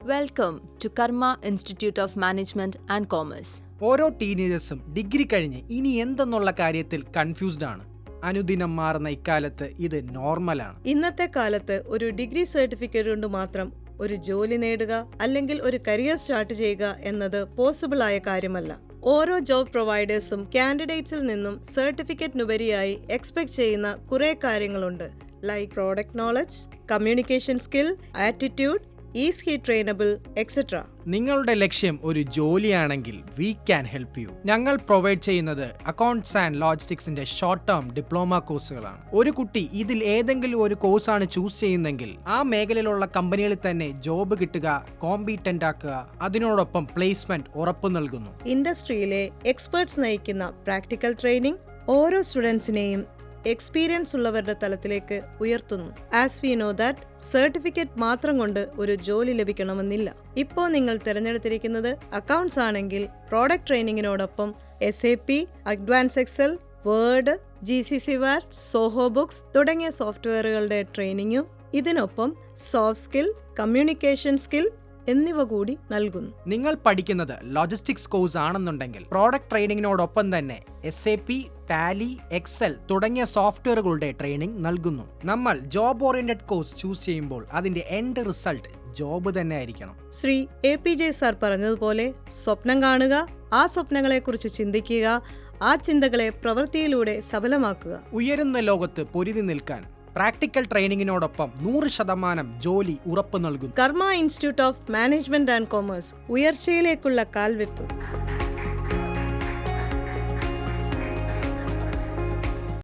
Welcome to Karma Institute of Management and Commerce. ഓരോ ടീനേജേഴ്സും degree കഴിഞ്ഞ് ഇനി എന്തെന്നുള്ള കാര്യത്തിൽ കൺഫ്യൂസ്ഡ് ആണ്. അനുദിനം മാറുന്ന ഇക്കാലത്ത് ഇത് നോർമലാണ്. ഇന്നത്തെ കാലത്ത് ഒരു ഡിഗ്രി സർട്ടിഫിക്കറ്റ് കൊണ്ട് മാത്രം ഒരു ജോലി നേടുക അല്ലെങ്കിൽ ഒരു കരിയർ സ്റ്റാർട്ട് ചെയ്യുക എന്നത് പോസിബിൾ ആയ കാര്യമല്ല. ഓരോ ജോബ് പ്രൊവൈഡേഴ്സും കാൻഡിഡേറ്റ്സിൽ നിന്നും സർട്ടിഫിക്കറ്റിനുപരിയായി എക്സ്പെക്ട് ചെയ്യുന്ന കുറെ കാര്യങ്ങളുണ്ട്. Like product knowledge, communication skill, attitude, is he trainable, etcetera. നിങ്ങളുടെ ലക്ഷ്യം ഒരു ജോലിയാണെങ്കിൽ വി ക്യാൻ ഹെൽപ്പ് യു. ഞങ്ങൾ പ്രൊവൈഡ് ചെയ്യുന്നത് അക്കൗണ്ട്സ് ആൻഡ് ലോജിസ്റ്റിക്സിന്റെ ഷോർട്ട് ടേം ഡിപ്ലോമ കോഴ്സുകളാണ്. ഒരു കുട്ടി ഇതിൽ ഏതെങ്കിലും ഒരു കോഴ്സാണ് ചൂസ് ചെയ്യുന്നതെങ്കിൽ ആ മേഖലയിലുള്ള കമ്പനികളിൽ തന്നെ ജോബ് കിട്ടുക, കോമ്പീറ്റന്റ് ആക്കുക, അതിനോടൊപ്പം പ്ലേസ്മെന്റ് ഉറപ്പു നൽകുന്നു. ഇൻഡസ്ട്രിയിലെ എക്സ്പേർട്സ് നയിക്കുന്ന പ്രാക്ടിക്കൽ ട്രെയിനിങ് ഓരോ സ്റ്റുഡൻസിനെയും എക്സ്പീരിയൻസ് ഉള്ളവരുടെ തലത്തിലേക്ക് ഉയർത്തുന്നു. As we know that certificate മാത്രം കൊണ്ട് ഒരു ജോലി ലഭിക്കണമെന്നില്ല. ഇപ്പോൾ നിങ്ങൾ തിരഞ്ഞെടുത്തിരിക്കുന്നത് അക്കൗണ്ട്സ് ആണെങ്കിൽ പ്രോഡക്റ്റ് ട്രെയിനിങ്ങിനോടൊപ്പം SAP, advance excel, word, GCC VAT, Zoho books തുടങ്ങിയ സോഫ്റ്റ്വെയറുകളുടെ ട്രെയിനിങ്ങും ഇതിനൊപ്പം സോഫ്റ്റ് സ്കിൽ, കമ്മ്യൂണിക്കേഷൻ സ്കിൽ എന്നിവ കൂടി നൽകുന്നു. നിങ്ങൾ പഠിക്കുന്നത് ലോജിസ്റ്റിക്സ് കോഴ്സ് ആണെന്നുണ്ടെങ്കിൽ പ്രോഡക്റ്റ് ട്രെയിനിങ്ങിനോടൊപ്പം തന്നെ SAP, ടാലി, എക്സൽ തുടങ്ങിയ സോഫ്റ്റ്വെയറുകളുടെ ട്രെയിനിങ് നൽകുന്നു. നമ്മൾ ജോബ് ഓറിയന്റഡ് കോഴ്സ് ചൂസ് ചെയ്യുമ്പോൾ അതിന്റെ എൻഡ് റിസൾട്ട് ജോബ് തന്നെ ആയിരിക്കണം. ശ്രീ APJ സാർ പറഞ്ഞതുപോലെ സ്വപ്നം കാണുക, ആ സ്വപ്നങ്ങളെക്കുറിച്ച് ചിന്തിക്കുക, ആ ചിന്തകളെ പ്രവൃത്തിയിലൂടെ സഫലമാക്കുക. ഉയരുന്ന ലോകത്ത് പൊരുതി നിൽക്കാൻ പ്രാക്ടിക്കൽ ട്രെയിനിങ്ങിനോടൊപ്പം 100% ജോലി ഉറപ്പു നൽകുന്നു. Karma institute of management and commerce, ഉയർച്ചയിലേക്കുള്ള കാൽവെപ്പ്.